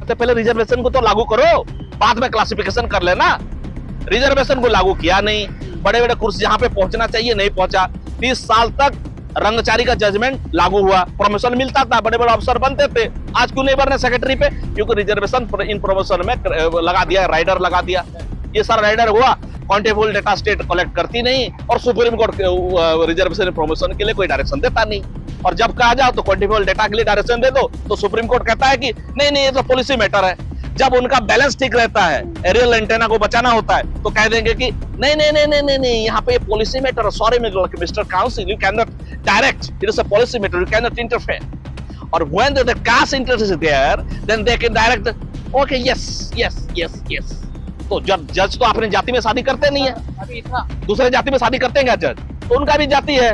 करते पहले रिजर्वेशन को तो लागू करो, बाद में क्लासिफिकेशन कर लेना। रिजर्वेशन को लागू किया नहीं, बड़े बड़े कुर्सी जहां पे पहुंचना चाहिए नहीं पहुंचा। 30 साल तक रंगचारी का जजमेंट लागू हुआ, प्रमोशन मिलता था, बड़े बड़े अफसर बनते थे। आज क्यों नहीं बने सेक्रेटरी पे? क्योंकि रिजर्वेशन इन प्रमोशन में लगा दिया, राइडर लगा दिया। ये सारा राइडर हुआ, काउंटेबल डेटा स्टेट कलेक्ट करती नहीं, और सुप्रीम कोर्ट रिजर्वेशन प्रमोशन के लिए कोई डायरेक्शन देता नहीं। और जब कहा जाओ तो क्वांटिफाइबल डेटा के लिए डायरेक्शन दे दो, तो सुप्रीम कोर्ट कहता है कि नहीं नहीं, ये तो पॉलिसी मैटर है। जब उनका बैलेंस ठीक रहता है, एरियल एंटेना को बचाना होता है, तो कह देंगे कि नहीं नहीं नहीं नहीं नहीं, नहीं यहाँ पे policy matter, sorry mister council, you can not direct, it is a policy matter, you can not interfere. और when the caste interest is there, then they can direct, okay yes yes yes yes. तो जज तो अपनी जाति में शादी करते नहीं है, दूसरे जाति में शादी करते हैं क्या जज? तो उनका भी जाति है,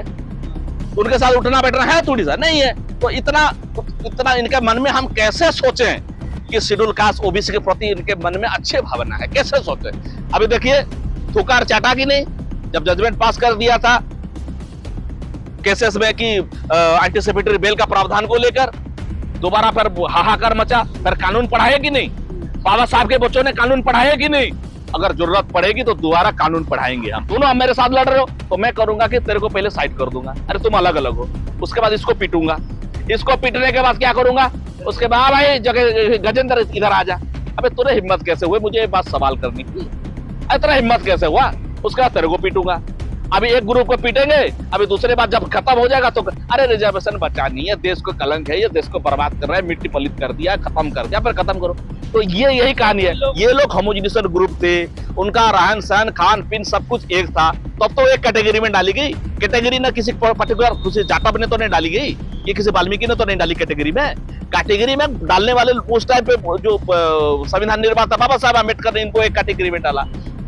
उनके साथ उठना बैठना है थोड़ी सा नहीं है। तो इतना इनके मन में हम कैसे सोचें कि शेड्यूल कास्ट ओबीसी के प्रति इनके मन में अच्छे भावना है, कैसे सोचे? अभी देखिए, थुकार चाटा की नहीं, जब जजमेंट पास कर दिया था केसेस में कि एंटीसिपेटरी बेल का प्रावधान को लेकर, दोबारा फिर हाहाकार मचा। फिर कानून पढ़ाए कि नहीं? बाबा साहब के बच्चों ने कानून पढ़ाए कि नहीं? अगर जरूरत पड़ेगी तो दोबारा कानून पढ़ाएंगे हम दोनों। हम मेरे साथ लड़ रहे हो तो मैं करूंगा कि तेरे को पहले साइड कर दूंगा, अरे तुम अलग अलग हो, उसके बाद इसको पीटूंगा, इसको पीटने के बाद क्या करूंगा, उसके बाद भाई जगह गजेंद्र इधर आ जा। अबे तुझे हिम्मत कैसे हुई मुझे ये बात सवाल करने की? इतना हिम्मत कैसे हुआ? उसके बाद तेरे को पीटूंगा। अभी एक ग्रुप को पीटेंगे, अभी दूसरे बात जब खत्म हो जाएगा तो अरे रिजर्वेशन बचा नहीं है, देश को कलंक है, ये देश को बर्बाद कर रहा है, मिट्टी पलित कर दिया, खत्म कर दिया, फिर खत्म करो। तो ये यही कहानी है। ये लोग होमोजेनियस ग्रुप थे, उनका रहन सहन खान पीन सब कुछ एक था, तब तो एक कैटेगरी में डाली गई। कैटेगरी ना किसी पर्टिकुलर किसी जाटव ने तो नहीं डाली गई, ये किसी वाल्मीकि ने तो नहीं डाली कैटेगरी में। कैटेगरी में डालने वाले उस टाइम पे जो संविधान निर्माता बाबा साहब अम्बेडकर ने इनको एक कैटेगरी में डाला,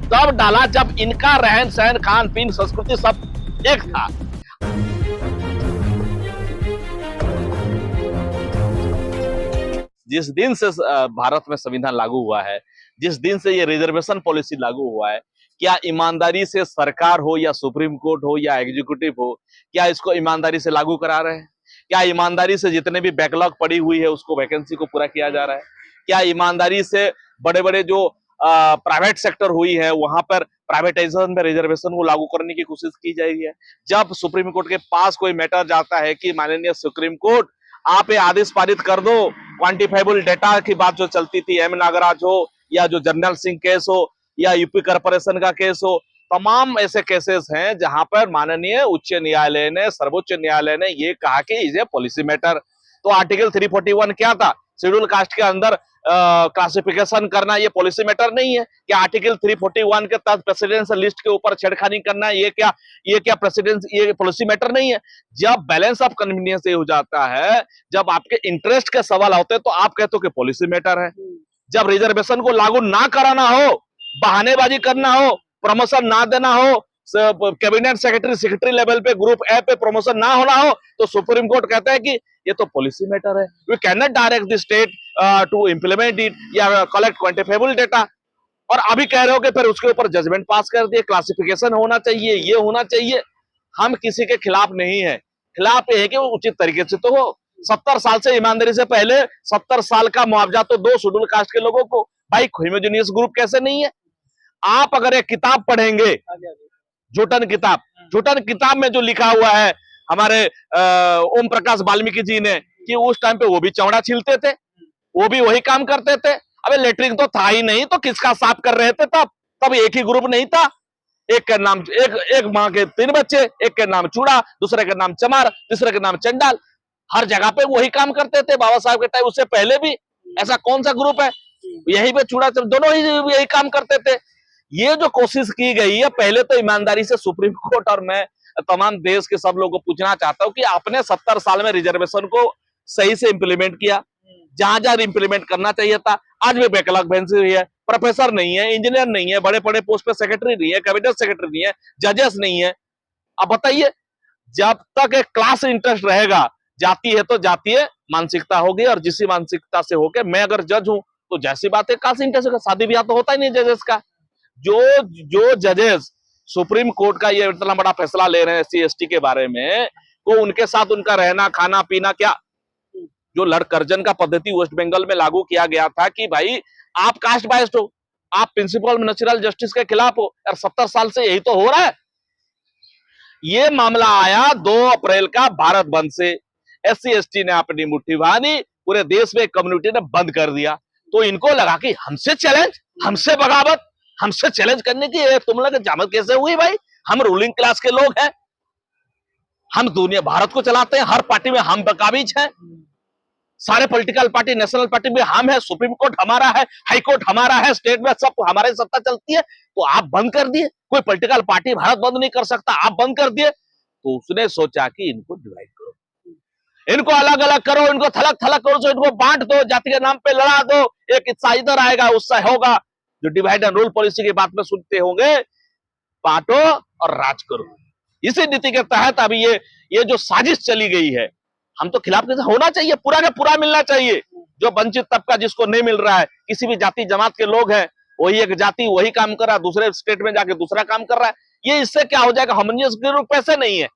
तब डाला जब इनका रहन सहन खान पीन संस्कृति सब एक था। जिस दिन से भारत में संविधान लागू हुआ है, जिस दिन से ये रिजर्वेशन पॉलिसी लागू हुआ है, क्या ईमानदारी से सरकार हो या सुप्रीम कोर्ट हो या एग्जीक्यूटिव हो, क्या इसको ईमानदारी से लागू करा रहे हैं? क्या ईमानदारी से जितने भी बैकलॉग पड़ी हुई है उसको वैकेंसी को पूरा किया जा रहा है? क्या ईमानदारी से बड़े बड़े जो प्राइवेट सेक्टर हुई है वहां पर प्राइवेटाइजेशन में रिजर्वेशन को लागू करने की कोशिश की जाएगी है? जब सुप्रीम कोर्ट के पास कोई मैटर जाता है कि माननीय सुप्रीम कोर्ट आप ये आदेश पारित कर दो, क्वांटिफाइबल डेटा की बात जो चलती थी, एम नागराज हो या जो जर्नल सिंह केस हो या यूपी कॉर्पोरेशन का केस हो, तमाम ऐसे केसेस हैं जहां पर माननीय उच्च न्यायालय ने, सर्वोच्च न्यायालय ने ये कहा कि इसे पॉलिसी मैटर। तो आर्टिकल 341 क्या था? शेड्यूल कास्ट के अंदर क्लासिफिकेशन करना ये पॉलिसी मैटर नहीं है क्या? आर्टिकल 341 के तहत प्रेसिडेंशियल लिस्ट के ऊपर छेड़खानी करना ये क्या प्रेसिडेंस, ये पॉलिसी मैटर नहीं है? जब बैलेंस ऑफ कन्वीनियंस हो जाता है, जब आपके इंटरेस्ट के सवाल होते हैं तो आप कहते हो कि पॉलिसी मैटर है। जब रिजर्वेशन को लागू ना कराना हो, बहानेबाजी करना हो, प्रमोशन ना देना हो, कैबिनेट सेक्रेटरी लेवल पे ग्रुप ए पे प्रमोशन ना होना हो, तो सुप्रीम कोर्ट कहता है कि ये तो पॉलिसी मैटर है, we can not direct the state to implement it या कलेक्ट क्वांटिफाइबल डेटा। और अभी कह रहे हो कि फिर उसके ऊपर जजमेंट पास कर दिए, क्लासिफिकेशन होना चाहिए, ये होना चाहिए। हम किसी के खिलाफ नहीं है, खिलाफ ये है कि वो उचित तरीके से तो हो। 70 साल से ईमानदारी से पहले 70 साल का मुआवजा तो दो शेड्यूल कास्ट के लोगों को। भाई होमोजेनियस ग्रुप कैसे नहीं है? आप अगर एक किताब पढ़ेंगे, जूटन किताब में जो लिखा हुआ है हमारे ओम प्रकाश वाल्मीकि जी ने, कि उस टाइम पे वो भी चौड़ा छीलते थे, वो भी वही काम करते थे। अबे लेटरिन तो था ही नहीं, तो किसका साफ कर रहे थे? तब एक ही ग्रुप नहीं था, एक के नाम एक माँ के 3 बच्चे, एक के नाम चूड़ा, दूसरे के नाम चमार, तीसरे के नाम चंडाल, हर जगह पे वही काम करते थे बाबा साहब के टाइम। उससे पहले भी ऐसा कौन सा ग्रुप है यही पे चूड़ा, दोनों ही यही काम करते थे। ये जो कोशिश की गई है, पहले तो ईमानदारी से सुप्रीम कोर्ट और मैं तमाम देश के सब लोगों को पूछना चाहता हूं कि आपने 70 साल में रिजर्वेशन को सही से इंप्लीमेंट किया, जहां जहां इंप्लीमेंट करना चाहिए था। आज भी बैकलॉग वैकेंसी हुई है, प्रोफेसर नहीं है, इंजीनियर नहीं है, बड़े बड़े पोस्ट पे सेक्रेटरी नहीं है, कैबिनेट सेक्रेटरी नहीं है, जजेस नहीं है। अब बताइए, जब तक एक क्लास इंटरेस्ट रहेगा, जाती है तो जातीय मानसिकता होगी, और जिस मानसिकता से होके मैं अगर जज हूं तो जैसी बात है क्लास इंटरेस्ट का, शादी ब्याह तो होता ही नहीं जजेस का। जो जजेस सुप्रीम कोर्ट का ये इतना बड़ा फैसला ले रहे हैं SC ST के बारे में, तो उनके साथ उनका रहना खाना पीना क्या जो लड़कर्जन का पद्धति वेस्ट बंगाल में लागू किया गया था कि भाई आप कास्ट बायस्ड हो, आप प्रिंसिपल नेचुरल जस्टिस के खिलाफ हो, और 70 साल से यही तो हो रहा है। ये मामला आया 2 अप्रैल का भारत बंद से। SC ST ने अपनी मुट्ठी बांधी, पूरे देश में कम्युनिटी ने बंद कर दिया। तो इनको लगा कि हमसे चैलेंज, हमसे बगावत, हमसे चैलेंज करने की तुम लोग जामत कैसे हुई भाई? हम रूलिंग क्लास के लोग हैं, हम दुनिया भारत को चलाते हैं, हर पार्टी में हम काबिज हैं, सारे पॉलिटिकल पार्टी नेशनल पार्टी में हम है, सुप्रीम कोर्ट हमारा है, हाई कोर्ट हमारा है, स्टेट में सब हमारी सत्ता चलती है, तो आप बंद कर दिए। कोई पॉलिटिकल पार्टी भारत बंद नहीं कर सकता, आप बंद कर दिए। तो उसने सोचा कि इनको डिवाइड करो, इनको अलग अलग करो, इनको थलग थलग करो, इनको बांट दो, जाति के नाम पे लड़ा दो, एक हिस्सा इधर आएगा, उससे होगा। जो डिवाइड एंड रूल पॉलिसी की बात में सुनते होंगे, बांटो और राज करो। इसी नीति के तहत अभी ये जो साजिश चली गई है, हम तो खिलाफ होना चाहिए, पूरा का पूरा मिलना चाहिए। जो वंचित तबका जिसको नहीं मिल रहा है, किसी भी जाति जमात के लोग हैं, वही एक जाति वही काम कर रहा है, दूसरे स्टेट में जाके दूसरा काम कर रहा है, ये इससे क्या हो जाएगा? हार्मोनियस पैसे नहीं है,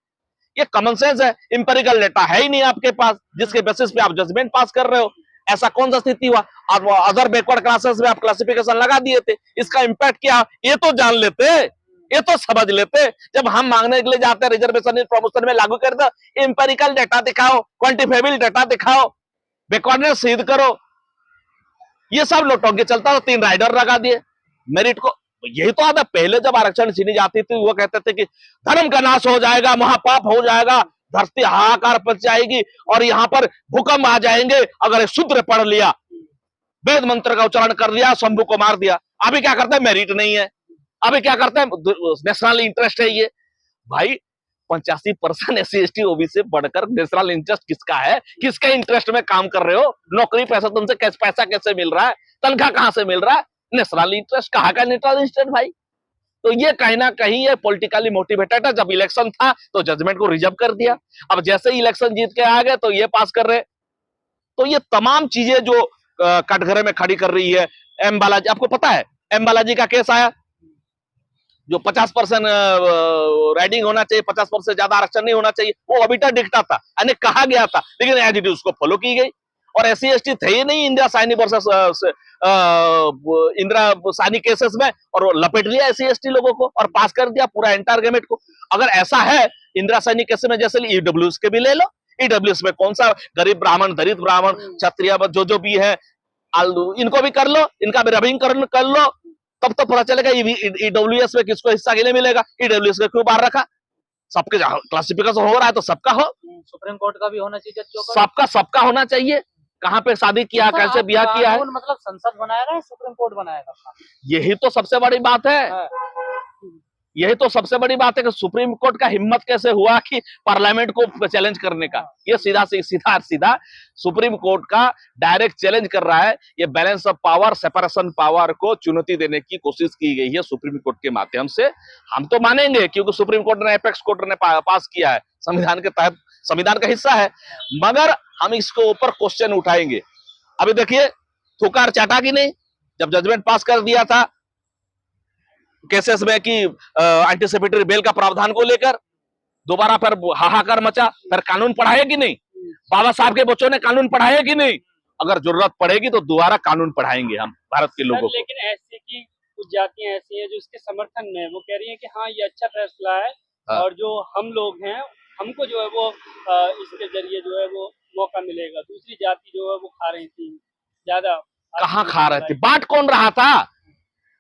ये कॉमन सेंस है। इंपेरिकल डेटा है ही नहीं आपके पास जिसके बेसिस पे आप जजमेंट पास कर रहे हो। ऐसा कौन सा स्थिति हुआ? अदर बैकवर्ड क्लासेस में आप क्लासिफिकेशन लगा दिए थे, इसका इंपैक्ट क्या ये तो जान लेते, ये तो समझ लेते। जब हम मांगने के लिए जाते हैं रिजर्वेशन इन प्रमोशन में लागू कर दो, इंपेरिकल डेटा दिखाओ, क्वांटिफाइबल डेटा दिखाओ, बैकवर्डनेस सिद्ध करो, ये सब नोटों चलता। 3 राइडर लगा दिए मेरिट को। यही तो आता, पहले जब आरक्षण छीनी जाती थी वो कहते थे कि धर्म का नाश हो जाएगा, महापाप हो जाएगा, धरती हाहाकार पच जाएगी और यहाँ पर भूकंप आ जाएंगे अगर शूद्र पढ़ लिया, वेद मंत्र का उच्चारण कर लिया, शंभू को मार दिया। अभी क्या करते हैं? मेरिट नहीं है, अभी क्या करते हैं? नेशनल इंटरेस्ट है। ये भाई 85% SC ST OBC से बढ़कर नेशनल इंटरेस्ट किसका है? किसके इंटरेस्ट में काम कर रहे हो? नौकरी पैसा तुमसे पैसा कैसे मिल रहा है? तनख्वाह कहां से मिल रहा है? नेशनल इंटरेस्ट कहाँ का नेशनल इंटरेस्ट भाई? तो ये कहीं ना कहीं ये पॉलिटिकली मोटिवेटेड है। जब इलेक्शन था तो जजमेंट को रिजर्व कर दिया, अब जैसे ही इलेक्शन जीत के आ गए तो ये पास कर रहे। तो ये तमाम चीजें जो कटघरे में खड़ी कर रही है। एम बालाजी, आपको पता है एम बालाजी का केस आया, जो 50% राइडिंग होना चाहिए, 50% से ज्यादा आरक्षण नहीं होना चाहिए, वो अबिटा डिक्टा था, यानी कहा गया था, लेकिन एज इट इज उसको फॉलो की गई। और SC ST थे ही नहीं इंदिरा साइनी वर्सेस इंदिरा साइनी केसेस में, और वो लपेट लिया SC ST लोगों को और पास कर दिया पूरा एंटायर गवर्नमेंट को। अगर ऐसा है इंदिरा साइनी केसेस में, जैसे EWS के भी ले लो, EWS में कौन सा गरीब ब्राह्मण, दलित ब्राह्मण, क्षत्रिय जो भी है, इनको भी कर लो, इनका भी रविंकरण कर लो, तब तो पता चलेगा EWS में किसको हिस्सा के लिए मिलेगा। EWS को क्यों बाहर रखा? सबके क्लासिफिकेशन हो रहा है तो सबका हो, सुप्रीम कोर्ट का भी होना चाहिए, सबका होना चाहिए। कहाँ पे शादी किया, कैसे ब्याह किया है, मतलब संसद बनाएगा, सुप्रीम कोर्ट बनाएगा? यही तो सबसे बड़ी बात है। यही तो सबसे बड़ी बात है कि सुप्रीम कोर्ट का हिम्मत कैसे हुआ कि पार्लियामेंट को चैलेंज करने का। ये सीधा सुप्रीम कोर्ट का डायरेक्ट चैलेंज कर रहा है। ये balance of power, separation power को चुनौती देने की कोशिश की गई है सुप्रीम कोर्ट के माध्यम से। हम तो मानेंगे क्योंकि सुप्रीम कोर्ट ने, एपेक्स कोर्ट ने पास किया है, संविधान के तहत, संविधान का हिस्सा है, मगर हम इसके ऊपर क्वेश्चन उठाएंगे। अभी देखिए थुकार चाटा की नहीं, जब जजमेंट पास कर दिया था केसेस में कि एंटीसिपेटरी बेल का प्रावधान को लेकर, दोबारा फिर हाहाकार मचा। फिर कानून पढ़ाए कि नहीं? बाबा साहब के बच्चों ने कानून पढ़ाए कि नहीं? अगर जरूरत पड़ेगी तो दोबारा कानून पढ़ाएंगे हम भारत के लोगों को। लेकिन ऐसे की कुछ जातियां ऐसी हैं जो इसके समर्थन में, वो कह रही हैं कि हाँ ये अच्छा फैसला है, और जो हम लोग हैं हमको जो है वो इसके जरिए जो है वो मौका मिलेगा। दूसरी जाति जो है वो खा रही थी ज्यादा। कहाँ खा रहे थे? बांट कौन रहा था?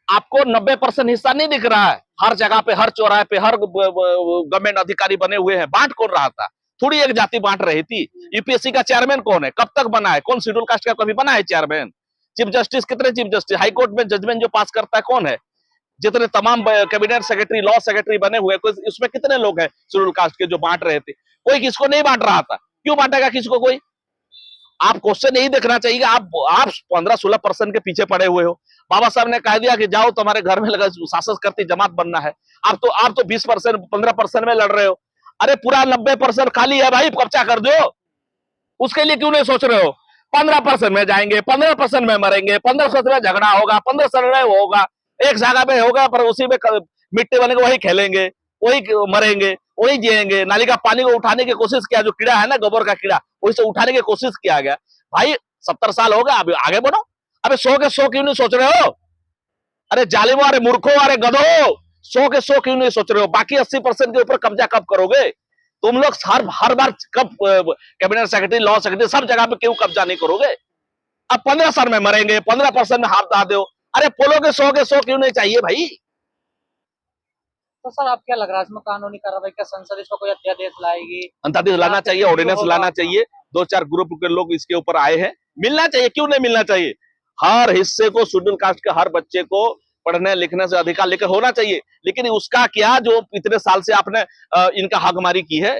आपको 90% हिस्सा नहीं दिख रहा है? हर जगह पे, हर चौराहे पे, हर गवर्नमेंट अधिकारी बने हुए हैं। बांट कौन रहा था? थोड़ी एक जाति बांट रही थी। यूपीएससी का चेयरमैन कौन है? कब तक बना है? कौन शेड्यूल कास्ट का कभी बना है चेयरमैन? चीफ जस्टिस, कितने चीफ जस्टिस? हाईकोर्ट में जजमेंट जो पास करता है कौन है? जितने तमाम कैबिनेट सेक्रेटरी, लॉ सेक्रेटरी बने हुए, उसमें कितने लोग हैं शेड्यूल कास्ट के जो बांट रहे थे? कोई किसको नहीं बांट रहा था। क्यों बांटेगा किसको कोई? आप क्वेश्चन यही देखना चाहिए। आप 15-16% के पीछे पड़े हुए हो। बाबा साहब ने कह दिया कि जाओ तुम्हारे घर में लगा शासन करती जमात बनना है, आप तो 20%, 15% में लड़ रहे हो। अरे पूरा 90% खाली है भाई, कब्जा कर दो। उसके लिए क्यों नहीं सोच रहे हो? 15% में जाएंगे, 15% में मरेंगे, 15% में झगड़ा होगा, 15% में होगा, एक जगह पे होगा, पर उसी में मिट्टी बनेगा, वही खेलेंगे, वही मरेंगे, वही जिएंगे। नाली का पानी को उठाने की कोशिश किया, जो कीड़ा है ना, गोबर का कीड़ा, वही से उठाने की कोशिश किया गया। भाई 70 साल हो गए, अभी आगे बढ़ो। अबे 100 के 100 क्यों नहीं सोच रहे हो? अरे जालिमो, अरे मूर्खो, अरे गधो, 100 के 100 क्यों नहीं सोच रहे हो? बाकी 80% के ऊपर कब्जा कब करोगे? तुम लोग हर बार कब कैबिनेट सेक्रेटरी, लॉ सेक्रेटरी, सब जगह पे क्यों कब्जा नहीं करोगे? अब 15 साल में मरेंगे, 15% में हाथ दा दो। अरे पोलो के 100 के 100 क्यों नहीं चाहिए भाई? तो सर आप क्या लग रहा है इसमें कानूनी कार्रवाई, क्या संसद इसको कोई अध्यादेश लाएगी? अध्यादेश लाना चाहिए, ऑर्डिनेंस लाना चाहिए। 2-4 ग्रुप के लोग इसके ऊपर आए हैं, मिलना चाहिए, क्यों नहीं मिलना चाहिए? हर हिस्से को, शेड्यूल कास्ट के हर बच्चे को पढ़ने लिखने से अधिकार लेकर होना चाहिए। लेकिन उसका क्या, जो इतने साल से आपने इनका हकमारी की है,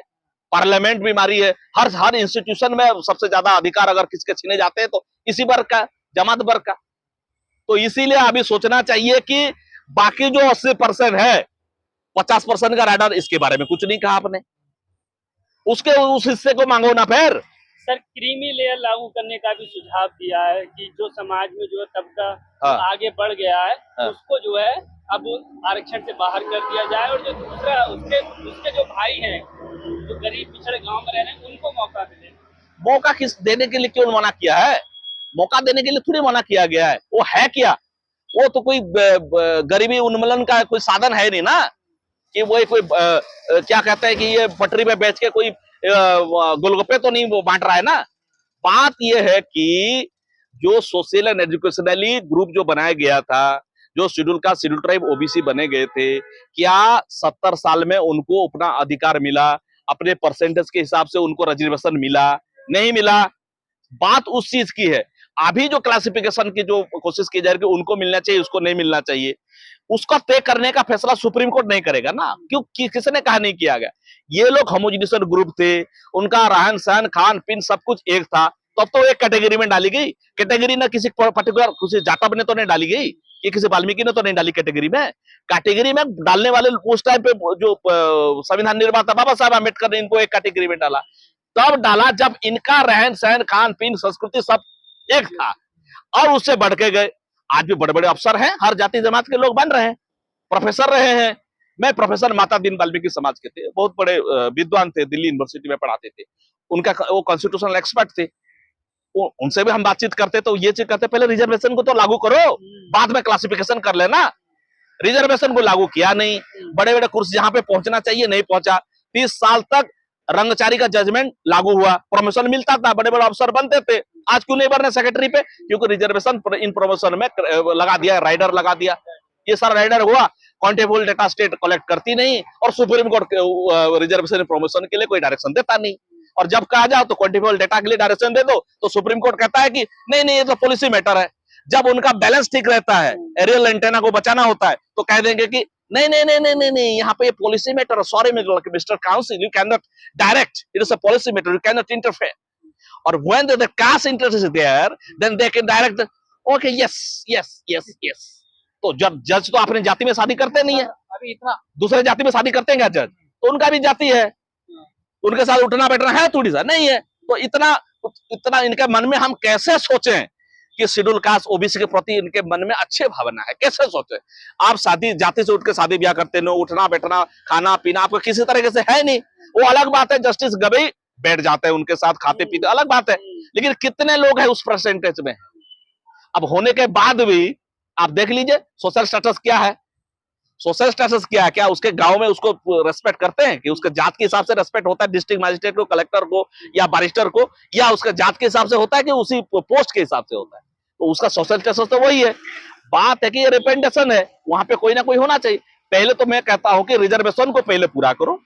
पार्लियामेंट भी मारी है, हर इंस्टीट्यूशन में सबसे ज्यादा अधिकार अगर किसके छीने जाते हैं तो इसी वर्ग का, जमात वर्ग का। तो इसीलिए अभी सोचना चाहिए कि बाकी जो 80% है, 50% का राडार, इसके बारे में कुछ नहीं कहा आपने, उसके उस हिस्से को मांगो ना फिर। सर क्रीमी लेयर लागू करने का भी सुझाव दिया है कि जो समाज में जो है तबका हाँ। आगे बढ़ गया है, हाँ। उसको जो है अब आरक्षण से बाहर कर दिया जाए, और जो दूसरा उसके जो भाई हैं, जो गरीब पिछड़े गांव में रह रहे हैं, उनको मौका मिले। मौका किस देने के लिए क्यों मना किया है? मौका देने के लिए थोड़ी मना किया गया है। वो है क्या? वो तो कोई गरीबी उन्मूलन का कोई साधन है नहीं ना, कि वो कोई क्या कहते हैं कि ये पटरी पे बेच के कोई गोलगप्पे तो नहीं वो बांट रहा है ना। बात ये है कि जो सोशल एंड एजुकेशनली ग्रुप जो बनाया गया था, जो schedule caste, schedule tribe, OBC बने गए थे, क्या 70 साल में उनको अपना अधिकार मिला? अपने परसेंटेज के हिसाब से उनको रिजर्वेशन मिला? नहीं मिला। बात उस चीज की है। अभी जो क्लासिफिकेशन की जो कोशिश की जा रही है, उनको मिलना चाहिए, उसको नहीं मिलना चाहिए, उसका तय करने का फैसला सुप्रीम कोर्ट नहीं करेगा ना। क्यों? किसने कहा नहीं किया गया? ये लोग होमोजेनियस ग्रुप थे, उनका रहन सहन, खान पीन सब कुछ एक था, तब तो एक कैटेगरी में डाली गई। कैटेगरी ना किसी पर्टिकुलर किसी जाटव ने तो नहीं डाली गई, ये किसी वाल्मीकि ने तो नहीं डाली कैटेगरी में। कैटेगरी में डालने वाले उस टाइम पे जो संविधान निर्माता बाबा साहब अम्बेडकर ने इनको एक कैटेगरी में डाला, तब डाला जब इनका रहन सहन, खान पीन, संस्कृति सब एक था, और उससे बढ़ के गए। आज भी बड़े बड़े अफसर हैं, हर जाति जमात के लोग बन रहे हैं, प्रोफेसर रहे हैं। मैं प्रोफेसर माता दीन वाल्मीकि समाज के थे, बहुत बड़े विद्वान थे, दिल्ली यूनिवर्सिटी में पढ़ाते थे, उनका वो कॉन्स्टिट्यूशनल एक्सपर्ट थे। उनसे भी हम बातचीत करते तो ये चीज कहते, पहले रिजर्वेशन को तो लागू करो, बाद में क्लासिफिकेशन कर लेना। रिजर्वेशन को लागू किया नहीं, बड़े बड़े कुर्सी जहां पे पहुंचना चाहिए नहीं पहुंचा। 30 साल तक रंगचारी का जजमेंट लागू हुआ, प्रमोशन मिलता था, बड़े बड़े अफसर बनते थे। आज क्यों नहीं बने सेक्रेटरी पे? क्योंकि रिजर्वेशन इन प्रमोशन में लगा दिया, राइडर लगा दिया। ये सारा राइडर हुआ, काउंटेबल डेटा स्टेट कलेक्ट करती नहीं, और सुप्रीम कोर्ट रिजर्वेशन प्रमोशन के लिए कोई डायरेक्शन देता नहीं। और जब कहा जाओ तो क्वांटिफाइबल डेटा के लिए डायरेक्शन दे दो, तो सुप्रीम कोर्ट कहता है कि नहीं नहीं, ये तो पॉलिसी मैटर है। जब उनका बैलेंस ठीक रहता है, एरियल एंटेना को बचाना होता है, तो कह देंगे कि नहीं नहीं नहीं नहीं नहीं नहीं, यहाँ पे ये policy matter, sorry mister council, you can not direct, it is a policy matter, you can not interfere. और when the caste interest is there, then they can direct, okay yes yes yes yes. तो जब जज तो अपनी जाति में शादी करते नहीं है, अभी इतना दूसरे जाति में शादी करते हैं क्या जज? तो उनका भी जाति है, उनके साथ उठना बैठना है थोड़ी सा नहीं है। तो इतना इतना इनके मन में हम कैसे सोचें कि शेड्यूल कास्ट, ओबीसी के प्रति इनके मन में अच्छे भावना है? कैसे सोचे? आप शादी जाति से उठ के शादी ब्याह करते हो, उठना बैठना, खाना पीना आपको किसी तरीके से है नहीं, वो अलग बात है। जस्टिस गवई बैठ जाते हैं उनके साथ, खाते पीते, अलग बात है। लेकिन कितने लोग हैं उस परसेंटेज में? अब होने के बाद भी आप देख लीजिए सोशल स्टेटस क्या है। सोशल स्टेटस क्या है? क्या उसके गांव में उसको रेस्पेक्ट करते हैं? कि उसके जात के हिसाब से रेस्पेक्ट होता है डिस्ट्रिक्ट मजिस्ट्रेट को, कलेक्टर को या बैरिस्टर को, या उसके जात के हिसाब से होता है कि उसी पोस्ट के हिसाब से होता है? तो उसका सोशल स्टेटस तो वही है। बात है कि ये रिप्रेजेंटेशन है, वहां पे कोई ना कोई होना चाहिए। पहले तो मैं कहता हूं कि रिजर्वेशन को पहले पूरा करो,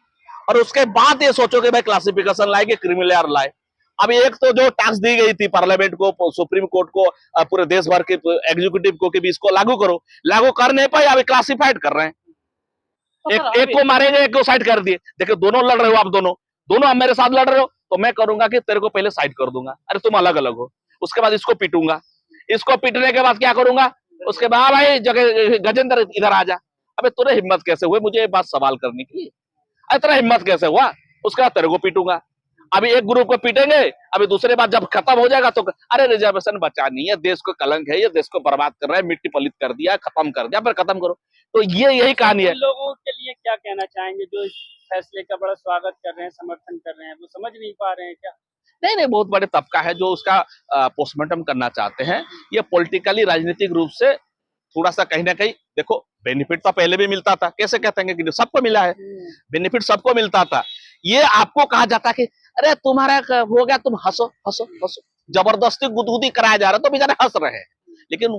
और उसके बाद ये सोचो कि भाई क्लासिफिकेशन लाए, क्रिमिनल लाए। अब एक तो जो टैक्स दी गई थी पार्लियामेंट को, सुप्रीम कोर्ट को, पूरे देश भर के एग्जीक्यूटिव को, कि भी इसको लागू करो, लागू कर नहीं पाए, अभी क्लासिफाइड कर रहे हैं। एक को मारेंगे, एक को साइड कर दिए। देखो दोनों लड़ रहे हो, आप दोनों आप मेरे साथ लड़ रहे हो, तो मैं करूंगा कि तेरे को पहले साइड कर दूंगा, अरे तुम अलग अलग हो, उसके बाद इसको पीटूंगा, इसको पीटने के बाद क्या करूंगा, उसके बाद भाई जगह गजेंद्र इधर आ जा। अबे तुझे हिम्मत कैसे हुए मुझे ये बात सवाल करने की? इतना हिम्मत कैसे हुआ? उसके बाद तेरे को पीटूंगा। अभी एक ग्रुप को पीटेंगे, अभी दूसरे बार जब खत्म हो जाएगा तो अरे रिजर्वेशन बचा नहीं है, देश को कलंक है, ये देश को बर्बाद कर रहा है, मिट्टी पलित कर दिया, खत्म कर दिया, फिर खत्म करो। तो ये यही कहानी है। लोगों के लिए क्या कहना चाहेंगे जो इस फैसले का बड़ा स्वागत कर रहे हैं, समर्थन कर रहे हैं, वो समझ नहीं पा रहे हैं क्या? नहीं, बहुत बड़े तबका है जो उसका पोस्टमार्टम करना चाहते हैं। ये पॉलिटिकली राजनीतिक रूप से थोड़ा सा कहीं ना कहीं, देखो बेनिफिट तो पहले भी मिलता था, कैसे कहते हैं कि सबको मिला है, बेनिफिट सबको मिलता था। ये आपको कहा जाता कि अरे तुम्हारा हो गया, तुम हंसो हंसो हंसो, जबरदस्ती गुदगुदी कराया जा रहा है, तो बेचारे हंस रहे हैं। लेकिन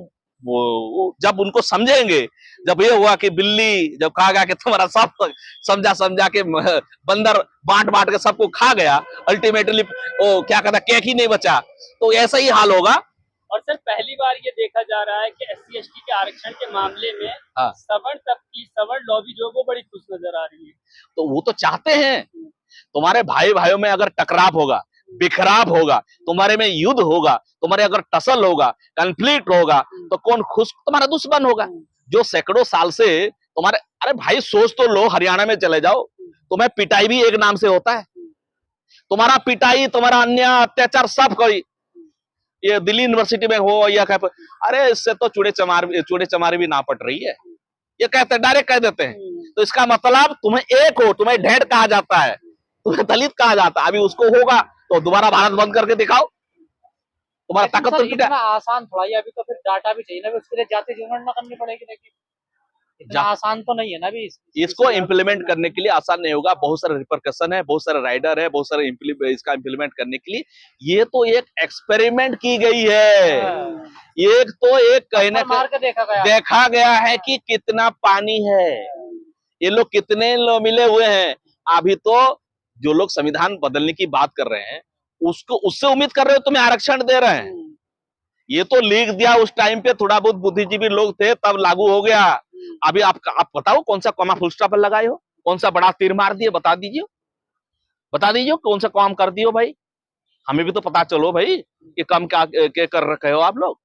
वो जब उनको समझेंगे, जब ये हुआ कि बिल्ली, जब कहा गया कि तुम्हारा सब समझा समझा के बंदर बांट बांट के सबको खा गया, अल्टीमेटली वो क्या कहता केक ही नहीं बचा, तो ऐसा ही हाल होगा। और सर पहली बार ये देखा जा रहा है कि SC/ST के आरक्षण के मामले में हाँ। सवर्ण तबकी, सवर्ण लॉबी जो है वो बड़ी खुश नजर आ रही है। तो वो तो चाहते हैं, तुम्हारे भाई भाइयों में अगर टकराव होगा, बिखराव होगा, तुम्हारे में युद्ध होगा, तुम्हारे अगर टसल होगा, कन्फ्लिक्ट होगा, तो कौन खुश? तुम्हारा दुश्मन होगा, जो सैकड़ों साल से तुम्हारे। अरे भाई सोच तो लो, हरियाणा में चले जाओ, तुम्हें पिटाई भी एक नाम से होता है, तुम्हारा पिटाई, तुम्हारा अन्याय अत्याचार सब कोई, ये दिल्ली यूनिवर्सिटी में हो या कहीं, अरे इससे तो चूड़े चमारी भी ना पट रही है, ये कहते हैं, डायरेक्ट कह देते हैं। तो इसका मतलब तुम्हें एक हो, तुम्हें ढेर कहा जाता है, तुम्हें दलित कहा जाता है, अभी उसको होगा तो दोबारा भारत बंद करके दिखाओ, तुम्हारा ताकत तो इतना आसान थोड़ा ही, अभी तो फिर डाटा भी चाहिए ना, उसके लिए जाति जनगणना करनी पड़ेगी। देखिए इतना आसान तो नहीं है ना अभी इसको इम्प्लीमेंट करने के लिए, आसान नहीं होगा, बहुत सारे रिपरकशन है, बहुत सारे राइडर है, बहुत सारे इसका इम्प्लीमेंट करने के लिए। ये तो एक एक्सपेरिमेंट की गई है, एक तो एक कहीं ना कहीं देखा गया है कि कितना पानी है, ये लोग कितने लोग मिले हुए हैं। अभी तो जो लोग संविधान बदलने की बात कर रहे हैं, उसको उससे उम्मीद कर रहे हो तुम्हें आरक्षण दे रहे हैं। ये तो लिख दिया उस टाइम पे, थोड़ा बहुत बुद्धिजीवी लोग थे तब लागू हो गया। अभी आप बताओ कौन सा कॉमा फुल स्टॉप लगाए हो, कौन सा बड़ा तीर मार दिए, बता दीजिए कौन सा काम कर दियो भाई, हमें भी तो पता चलो भाई, ये काम क्या कर रखे हो आप लोग।